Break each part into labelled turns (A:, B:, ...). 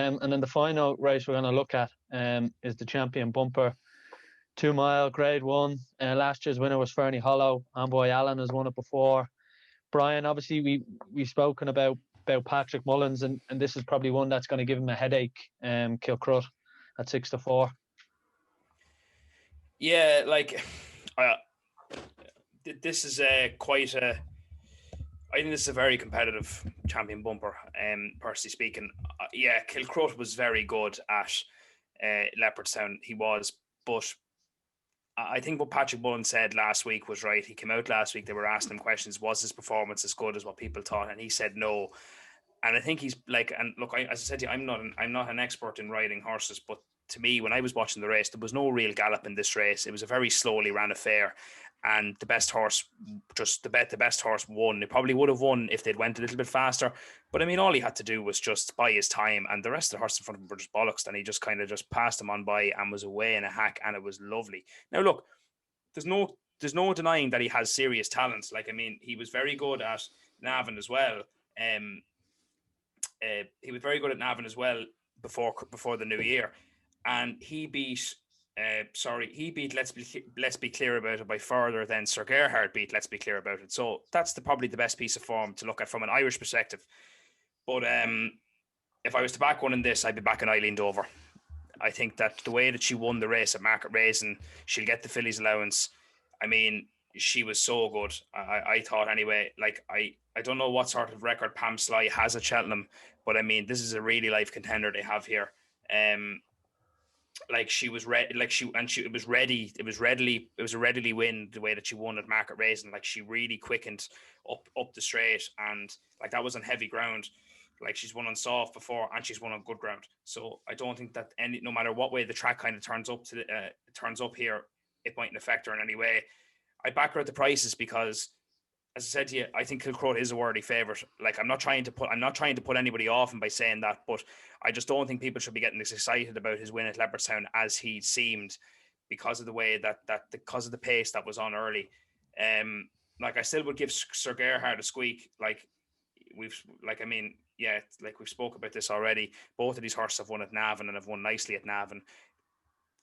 A: And then the final race we're going to look at is the Champion Bumper 2 mile Grade 1. Last year's winner was Fernie Hollow. Amboy Allen has won it before. Brian, obviously we've spoken about Patrick Mullins, and this is probably one that's going to give him a headache. Kilcrut at 6-4.
B: Yeah, like this is quite a. I think this is a very competitive Champion Bumper. Personally speaking, yeah, Kilcrut was very good at Leopardstown. He was, but I think what Patrick Mullen said last week was right. He came out last week. They were asking him questions: was his performance as good as what people thought? And he said no. And I think he's like, and look, as I said to you, I'm not an expert in riding horses, but to me, when I was watching the race, there was no real gallop in this race. It was a very slowly ran affair, and the best horse the best horse won. It probably would have won if they'd went a little bit faster, but I mean, all he had to do was just buy his time, and the rest of the horses in front of him were just bollocks, and he just kind of just passed them on by and was away in a hack, and it was lovely. Now look, there's no denying that he has serious talents. Like, I mean, he was very good at Navan as well. He was very good at Navan as well before the new year, and he beat. He beat Let's Be Clear About It by further than Sir Gerhard beat Let's Be Clear About It. So that's probably the best piece of form to look at from an Irish perspective. But if I was to back one in this, I'd be backing Eileen Dover. I think that the way that she won the race at Market Raisin, she'll get the fillies allowance. I mean, she was so good. I thought anyway. Like, I don't know what sort of record Pam Sly has at Cheltenham, but I mean, this is a really live contender they have here. Like, she was ready, it was a readily win the way that she won at Market Raisin. Like, she really quickened up the straight, and like, that was on heavy ground. Like, she's won on soft before, and she's won on good ground. So I don't think that no matter what way the track kind of turns up here, it mightn't affect her in any way. I back her at the prices because, as I said to you, I think Kilcrut is a worthy favourite. Like, I'm not trying to put anybody off him by saying that, but I just don't think people should be getting as excited about his win at Leopardstown as he seemed, because of the way because of the pace that was on early. Like, I still would give Sir Gerhard a squeak. We've spoke about this already. Both of these horses have won at Navan and have won nicely at Navan.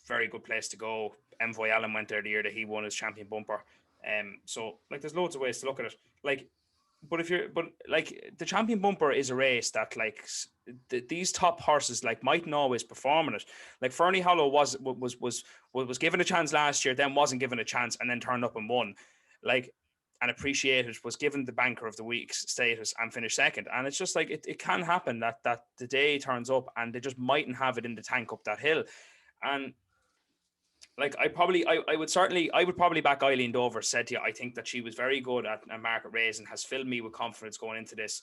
B: Very good place to go. Envoy Allen went there the year that he won his Champion Bumper. So like, there's loads of ways to look at it. Like, but the Champion Bumper is a race that, like, these top horses like mightn't always perform in it. Like, Fernie Hollow was given a chance last year, then wasn't given a chance, and then turned up and won. Like, and Appreciated was given the Banker of the Week status and finished second. And it's just like, it can happen that the day turns up and they just mightn't have it in the tank up that hill. And like, I would probably back Eileen Dover. Said to you, I think that she was very good at Market Raisin, has filled me with confidence going into this.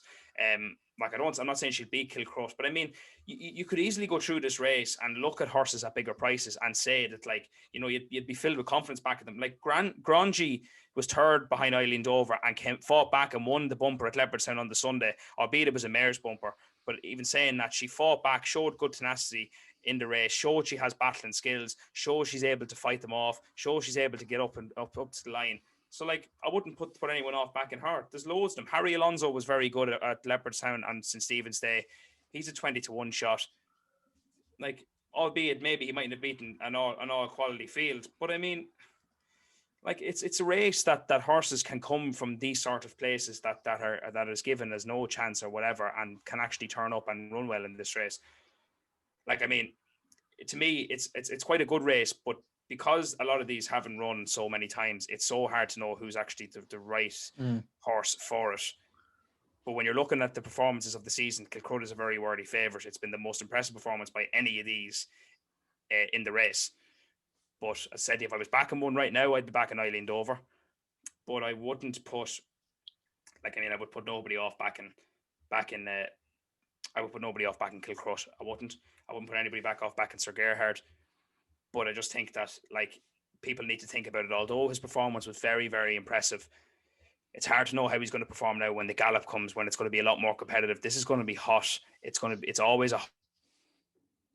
B: Like, I'm not saying she'll beat Kilcrut, but I mean, you could easily go through this race and look at horses at bigger prices and say that, like, you know, you'd be filled with confidence back at them. Like, Grangy was third behind Eileen Dover and fought back and won the bumper at Leopardstown on the Sunday, albeit it was a mare's bumper. But even saying that, she fought back, showed good tenacity in the race, showed she has battling skills, showed she's able to fight them off, showed she's able to get up to the line. So, like, I wouldn't put anyone off back in her. There's loads of them. Harry Alonso was very good at Leopardstown and St. Stephen's Day. He's a 20-1 shot. Like, albeit maybe he mightn't have beaten an all quality field, but I mean, like, it's a race that horses can come from these sort of places that is given as no chance or whatever, and can actually turn up and run well in this race. Like, I mean, to me, it's quite a good race, but because a lot of these haven't run so many times, it's so hard to know who's actually the right horse for it. But when you're looking at the performances of the season, Kilcrut is a very worthy favourite. It's been the most impressive performance by any of these in the race. But as I said, if I was backing one right now, I'd be backing Eileen Dover. But I wouldn't put, like, I mean, I would put nobody off backing I would put nobody off backing Kilcrut. I wouldn't put anybody back off backing Sir Gerhard. But I just think that, like, people need to think about it. Although his performance was very, very impressive, it's hard to know how he's going to perform now when the gallop comes, when it's going to be a lot more competitive. This is going to be hot. It's always a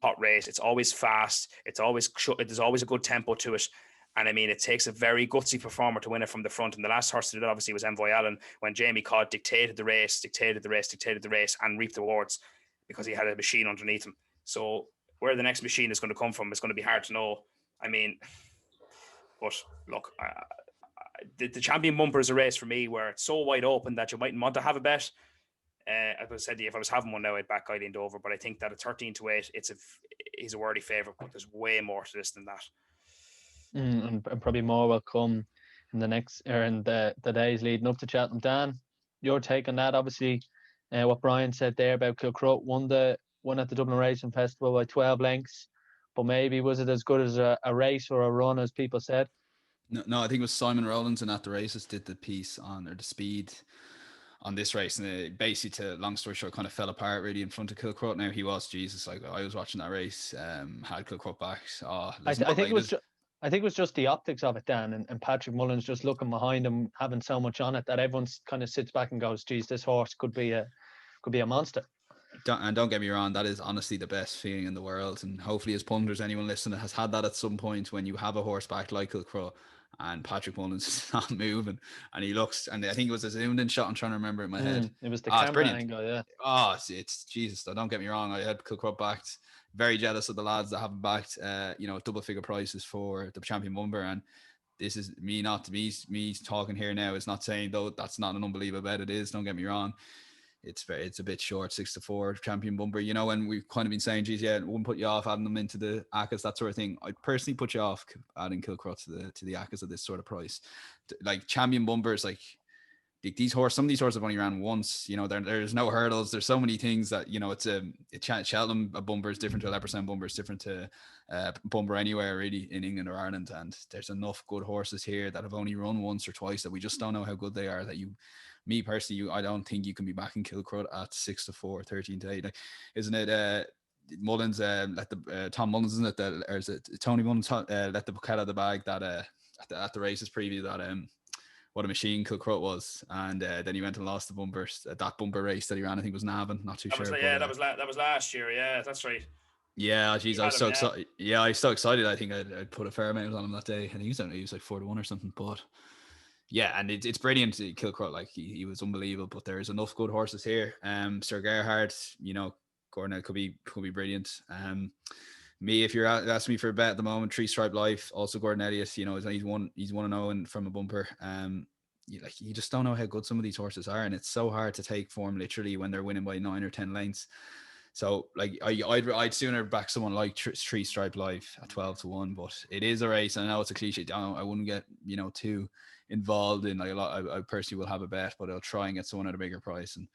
B: hot race. It's always fast. There's always a good tempo to it. And I mean, it takes a very gutsy performer to win it from the front. And the last horse to do it, obviously, was Envoy Allen, when Jamie Codd dictated the race, and reaped the rewards because he had a machine underneath him. So where the next machine is going to come from is going to be hard to know. I mean, but look, the champion bumper is a race for me where it's so wide open that you mightn't want to have a bet. As I said, if I was having one now, I'd back Eileen Dover, but I think that at 13-8, he's a worthy favourite, but there's way more to this than that.
A: And probably more will come in the next or in the days leading up to Cheltenham. Dan, your take on that? Obviously, what Brian said there about Kilcroat won at the Dublin Racing Festival by 12 lengths, but maybe was it as good as a race or a run as people said?
C: No, I think it was Simon Rowlandson at the races did the piece on, or the speed on this race, and it basically, to long story short, kind of fell apart really in front of Kilcroat. Now he was Jesus, like I was watching that race, had Kilcroat back.
A: I think it was just the optics of it, Dan, and Patrick Mullins just looking behind him, having so much on it that everyone kind of sits back and goes, "Geez, this horse could be a monster."
C: Don't get me wrong, that is honestly the best feeling in the world. And hopefully, as punters, anyone listening has had that at some point when you have a horse back like Kilcroat and Patrick Mullins is not moving, and he looks, and I think it was a zoomed in shot. I'm trying to remember it in my head.
A: It was the camera angle, yeah.
C: Oh, it's Jesus. Don't get me wrong. I had Kilcroat backed. Very jealous of the lads that haven't backed, double figure prices for the champion bumper. And this is me talking here now. Is not saying though that's not an unbelievable bet. It is. Don't get me wrong. It's a bit short, 6-4 champion bumper, and we've kind of been saying, geez, yeah, it wouldn't put you off adding them into the Acas, that sort of thing. I'd personally put you off adding Kilcroat to the Acas at this sort of price. Like champion bumpers, like some of these horses have only ran once. There's no hurdles. There's so many things that it's Cheltenham a bumper is different to a Leopardstown bumper is different to bumper anywhere really in England or Ireland. And there's enough good horses here that have only run once or twice that we just don't know how good they are. Me personally, I don't think you can be backing Kilcroat at 6-4, 13-8. Like, isn't it? Mullins let the Tom Mullins, isn't it? Or is it Tony Mullins let the cat out of the bag that at the races preview that what a machine Kilcroat was, and then he went and lost the bumpers. That bumper race that he ran, I think was Navan. Not too sure.
B: That was last year. Yeah, that's right.
C: Yeah, geez, I was so excited. Yeah, I was so excited. I think I'd put a fair amount on him that day. I think he was like 4-1 or something, but. Yeah, and it's brilliant. Kilcroat, like he was unbelievable, but there's enough good horses here. Sir Gerhard, Gordon could be brilliant. Me, if you're asking me for a bet at the moment, Three Stripe Life, also Gordon Elliott, he's 1-0 and from a bumper. You just don't know how good some of these horses are, and it's so hard to take form literally when they're winning by 9 or 10 lengths. So like I'd sooner back someone like Three Stripe Life at 12-1, but it is a race. I know it's a cliche. I wouldn't get too involved in like a lot. I personally will have a bet, but I'll try and get someone at a bigger price. And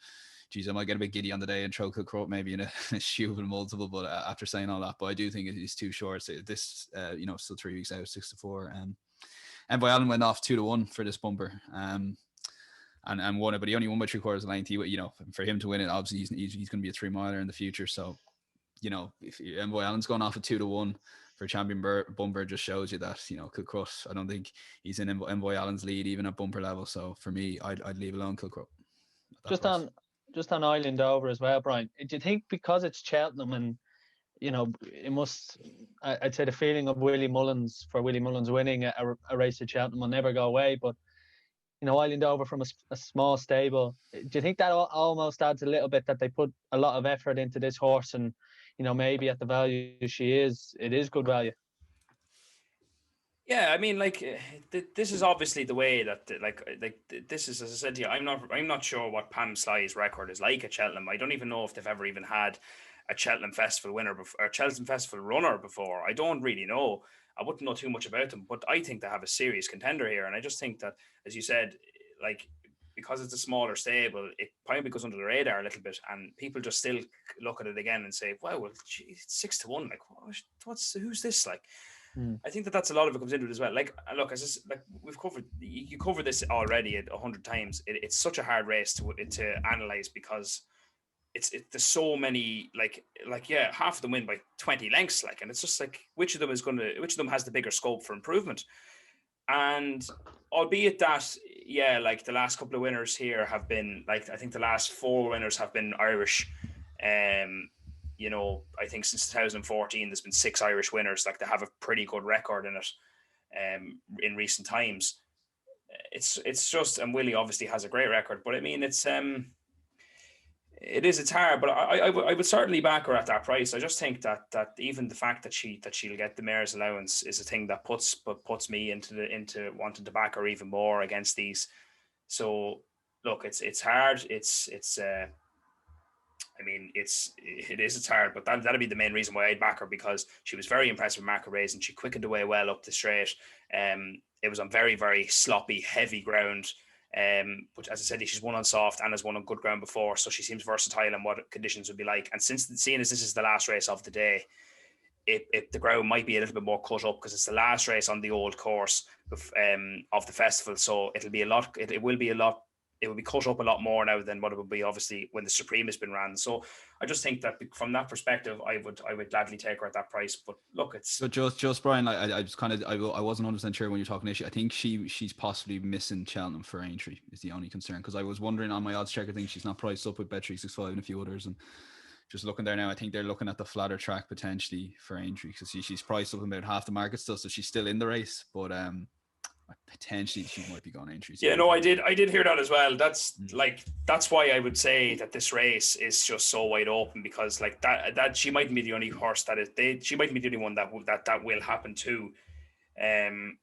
C: geez, I might get a bit giddy on the day and throw Kilcroat maybe in a Stupid multiple. But after saying all that, but I do think it is too short. So this, still 3 weeks out, 6-4. And Boy Allen went off 2-1 for this bumper. And won it, but he only won by 3/4 length. For him to win it, obviously he's going to be a 3-miler in the future. So, if Boy Allen's going off at 2-1 for champion bumper, just shows you that Kilcroat. I don't think he's in Boy Allen's lead even at bumper level. So for me, I'd leave alone Kilcroat.
A: Just on Eileen Dover as well, Brian. Do you think because it's Cheltenham and it must? I'd say the feeling of Willie Mullins winning a race at Cheltenham will never go away, but. Eileen Dover from a small stable. Do you think that almost adds a little bit that they put a lot of effort into this horse, and maybe at the value it is good value?
B: Yeah, I mean, this is obviously the way that this is, as I said to you, I'm not sure what Pam Sly's record is like at Cheltenham. I don't even know if they've ever even had a Cheltenham Festival winner before, or Cheltenham Festival runner before. I don't really know. I wouldn't know too much about them, but I think they have a serious contender here. And I just think that, as you said, because it's a smaller stable, it probably goes under the radar a little bit, and people just still look at it again and say, "Wow, well, geez, it's 6-1. Like, who's this?" Like, I think that's a lot of it comes into it as well. Like, look, we've covered, you covered this already 100 times. It's such a hard race to analyze because there's so many half of them win by 20 lengths, and it's just like which of them has the bigger scope for improvement. And albeit that the last couple of winners here have been I think the last 4 winners have been Irish. I think since 2014 there's been 6 Irish winners. They have a pretty good record in it in recent times. It's just, and Willie obviously has a great record, but I mean it's It's hard, but I would certainly back her at that price. I just think that even the fact that she'll get the mayor's allowance is a thing that puts me into wanting to back her even more against these. So look, it's hard. It's hard, but that'd be the main reason why I'd back her, because she was very impressive with market race and she quickened away well up the straight. It was on very, very sloppy, heavy ground. But as I said, she's won on soft and has won on good ground before, so she seems versatile in what conditions would be like. And seeing as this is the last race of the day, the ground might be a little bit more cut up because it's the last race on the old course of the festival, so it'll be a lot. It will be a lot. It will be cut up a lot more now than what it would be obviously when the Supreme has been ran. So I just think that from that perspective, I would gladly take her at that price. But look, it's
C: so just Brian, like I was kind of I wasn't 100% sure when you're talking issue. I think she's possibly missing Cheltenham for Aintree is the only concern, because I was wondering on my odds checker thing, she's not priced up with Bet365 and a few others, and just looking there now, I think they're looking at the flatter track potentially for Aintree, because she's priced up about half the market still, so she's still in the race, but potentially she might be going Aintree.
B: Yeah, no, I did hear that as well. That's why I would say that this race is just so wide open, because like that she mightn't be the only horse she mightn't be the only one that will happen to.
C: And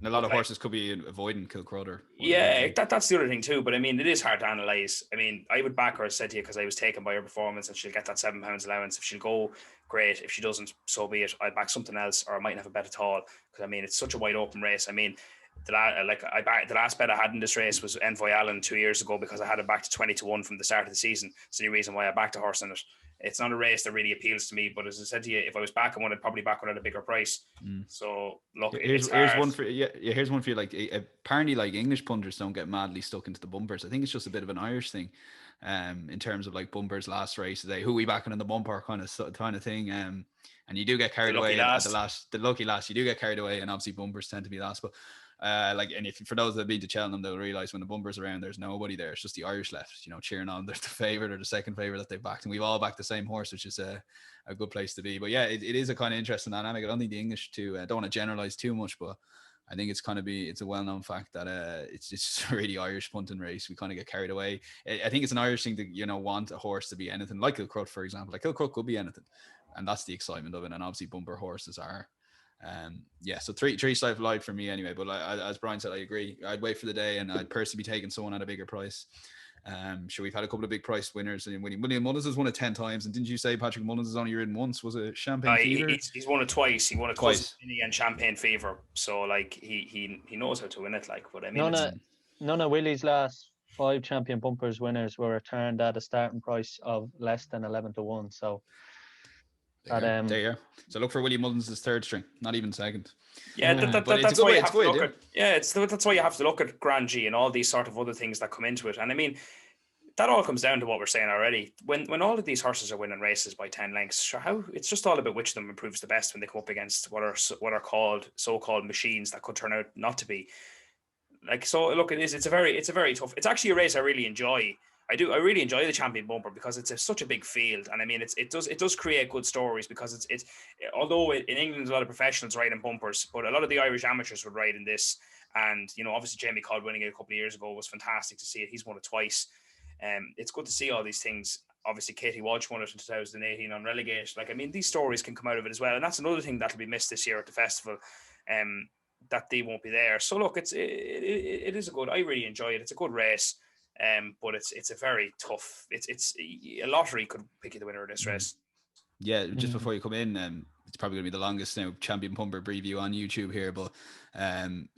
C: a lot of horses could be avoiding Kilcrowder.
B: Yeah, that's the other thing too. But I mean, it is hard to analyse. I mean, I would back her, as I said to you, because I was taken by her performance, and she'll get that £7 allowance. If she'll go, great. If she doesn't, so be it. I'd back something else, or I mightn't have a bet at all. Because I mean, it's such a wide open race. I mean, the last bet I had in this race was Envoy Allen 2 years ago, because I had it back to 20-1 from the start of the season. It's the only reason why I backed a horse in it. It's not a race that really appeals to me, but as I said to you, if I was backing one, I'd probably back one at a bigger price. So look,
C: here's one for you. Yeah, here's one for you. Like, apparently, like, English punters don't get madly stuck into the bumpers. I think it's just a bit of an Irish thing, in terms of like bumpers last race today. Who we backing in the bumper kind of thing. And you do get carried away at the lucky last. You do get carried away, and obviously bumpers tend to be last, but. And if for those that have been to Cheltenham, they'll realize when the bumper's around, there's nobody there. It's just the Irish left, cheering on the favorite or the second favorite that they've backed, and we've all backed the same horse, which is a good place to be. But yeah, it is a kind of interesting dynamic. I don't think the English don't want to generalize too much, but I think it's a well-known fact that it's just a really Irish punting race. We kind of get carried away. I think it's an Irish thing to want a horse to be anything, like Kilcrowder, for example. Like Kilcrowder could be anything, and that's the excitement of it. And obviously bumper horses are. So three side light for me anyway, but as Brian said, I agree. I'd wait for the day, and I'd personally be taking someone at a bigger price. Sure, we've had a couple of big price winners and winning. William Mullins has won it 10 times, and didn't you say Patrick Mullins has only ridden once? Was it Champagne Fever?
B: He's won it twice. He won it twice and Champagne Fever. So like he knows how to win it. Like, but I mean,
A: none of Willie's last 5 champion bumpers winners were returned at a starting price of less than 11-1. So.
C: There you are. So look for William Mullins' third string, not even second.
B: Yeah, that's why you have to look at. Yeah, that's why you have to look at Grand G and all these sort of other things that come into it. And I mean, that all comes down to what we're saying already. When all of these horses are winning races by 10 lengths, sure, it's just all about which of them improves the best when they come up against what are called so-called machines that could turn out not to be. Like, so look, it's a very tough. It's actually a race I really enjoy. I really enjoy the champion bumper because it's such a big field, and I mean it does create good stories, because it's although in England there's a lot of professionals riding bumpers, but a lot of the Irish amateurs would ride in this, and obviously Jamie Codd winning it a couple of years ago was fantastic to see it. He's won it twice. It's good to see all these things. Obviously Katie Walsh won it in 2018 on relegate. Like, I mean, these stories can come out of it as well, and that's another thing that'll be missed this year at the festival. That they won't be there. So look, it is a good. I really enjoy it. It's a good race. But it's a very tough. It's a lottery could pick you the winner of this race.
C: Yeah, just before you come in, it's probably going to be the longest champion pumper preview on YouTube here, but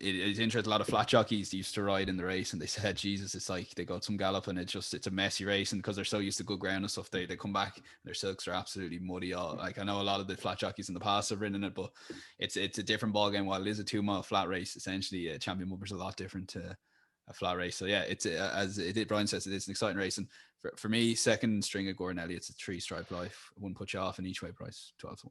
C: it's interesting. A lot of flat jockeys used to ride in the race, and they said, Jesus, it's like they got some gallop, and it's a messy race, and because they're so used to good ground and stuff, they come back, their silks are absolutely muddy. Like, I know a lot of the flat jockeys in the past have ridden it, but it's a different ball game. While it is a 2-mile flat race, essentially, champion pumper's a lot different to a flat race. So yeah, it's Brian says, it is an exciting race, and for me, second string of Gordon Elliott's a 3-stripe life. I wouldn't put you off in each way price, 12-1.